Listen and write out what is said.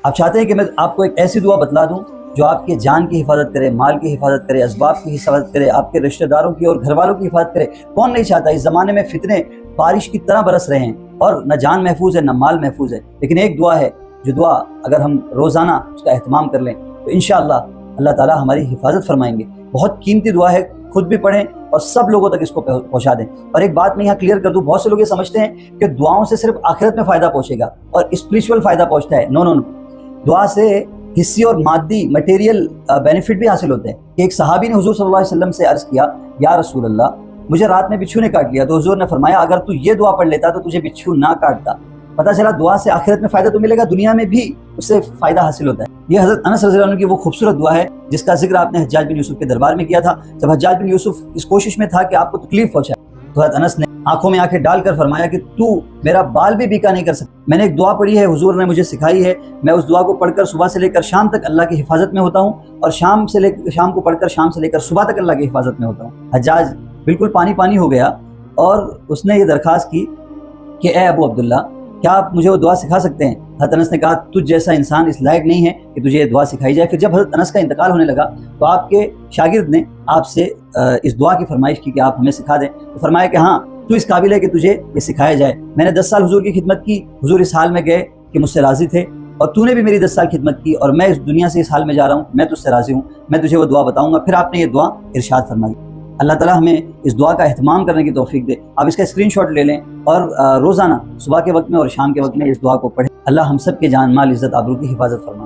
آپ چاہتے ہیں کہ میں آپ کو ایک ایسی دعا بتلا دوں جو آپ کے جان کی حفاظت کرے، مال کی حفاظت کرے، اسباب کی حفاظت کرے، آپ کے رشتہ داروں کی اور گھر والوں کی حفاظت کرے؟ کون نہیں چاہتا؟ اس زمانے میں فتنے بارش کی طرح برس رہے ہیں اور نہ جان محفوظ ہے نہ مال محفوظ ہے، لیکن ایک دعا ہے جو دعا اگر ہم روزانہ اس کا اہتمام کر لیں تو انشاءاللہ اللہ تعالیٰ ہماری حفاظت فرمائیں گے۔ بہت قیمتی دعا ہے، خود بھی پڑھیں اور سب لوگوں تک اس کو پہنچا دیں۔ اور ایک بات میں یہاں کلیئر کر دوں، بہت سے لوگ یہ سمجھتے ہیں کہ دعاؤں سے صرف آخرت میں فائدہ پہنچے گا اور اسپریچول فائدہ پہنچتا ہے۔ نو نو نو، دعا سے حصی اور مادی مٹیریل بینیفٹ بھی حاصل ہوتے ہیں۔ کہ ایک صحابی نے حضور صلی اللہ علیہ وسلم سے عرض کیا، یا رسول اللہ مجھے رات میں بچھو نے کاٹ لیا، تو حضور نے فرمایا اگر تو یہ دعا پڑھ لیتا تو تجھے بچھو نہ کاٹتا۔ پتہ چلا دعا سے آخرت میں فائدہ تو ملے گا، دنیا میں بھی اس سے فائدہ حاصل ہوتا ہے۔ یہ حضرت انس رضی اللہ عنہ کی وہ خوبصورت دعا ہے جس کا ذکر آپ نے حجاج بن یوسف کے دربار میں کیا تھا۔ جب حجاج بن یوسف اس کوشش میں تھا کہ آپ کو تکلیف پہنچائے تو حضرت انس نے آنکھوں میں آنکھیں ڈال کر فرمایا کہ تو میرا بال بھی بیکا نہیں کر سکتا۔ میں نے ایک دعا پڑھی ہے، حضور نے مجھے سکھائی ہے، میں اس دعا کو پڑھ کر صبح سے لے کر شام تک اللہ کی حفاظت میں ہوتا ہوں، اور شام کو پڑھ کر شام سے لے کر صبح تک اللہ کی حفاظت میں ہوتا ہوں۔ حجاج بالکل پانی پانی ہو گیا اور اس نے یہ درخواست کی کہ اے ابو عبداللہ کیا آپ مجھے وہ دعا سکھا سکتے ہیں؟ حضرت انس نے کہا تجھ جیسا انسان اس لائق نہیں ہے کہ تجھے یہ دعا سکھائی جائے۔ پھر جب حضرت انس کا انتقال ہونے لگا تو آپ کے شاگرد نے آپ سے اس دعا کی فرمائش کی کہ آپ ہمیں سکھا دیں، تو فرمایا کہ ہاں تو اس قابل ہے کہ تجھے یہ سکھایا جائے۔ میں نے 10 سال حضور کی خدمت کی، حضور اس حال میں گئے کہ مجھ سے راضی تھے، اور تو نے بھی میری 10 سال خدمت کی، اور میں اس دنیا سے اس حال میں جا رہا ہوں، میں تجھ سے راضی ہوں، میں تجھے وہ دعا بتاؤں گا۔ پھر آپ نے یہ دعا ارشاد فرمائی۔ اللہ تعالیٰ ہمیں اس دعا کا اہتمام کرنے کی توفیق دے۔ آپ اس کا اسکرین شاٹ لے لیں اور روزانہ صبح کے وقت میں اور شام کے وقت میں اس دعا کو پڑھیں۔ اللہ ہم سب کے جان مال عزت آبرو کی حفاظت فرمائے۔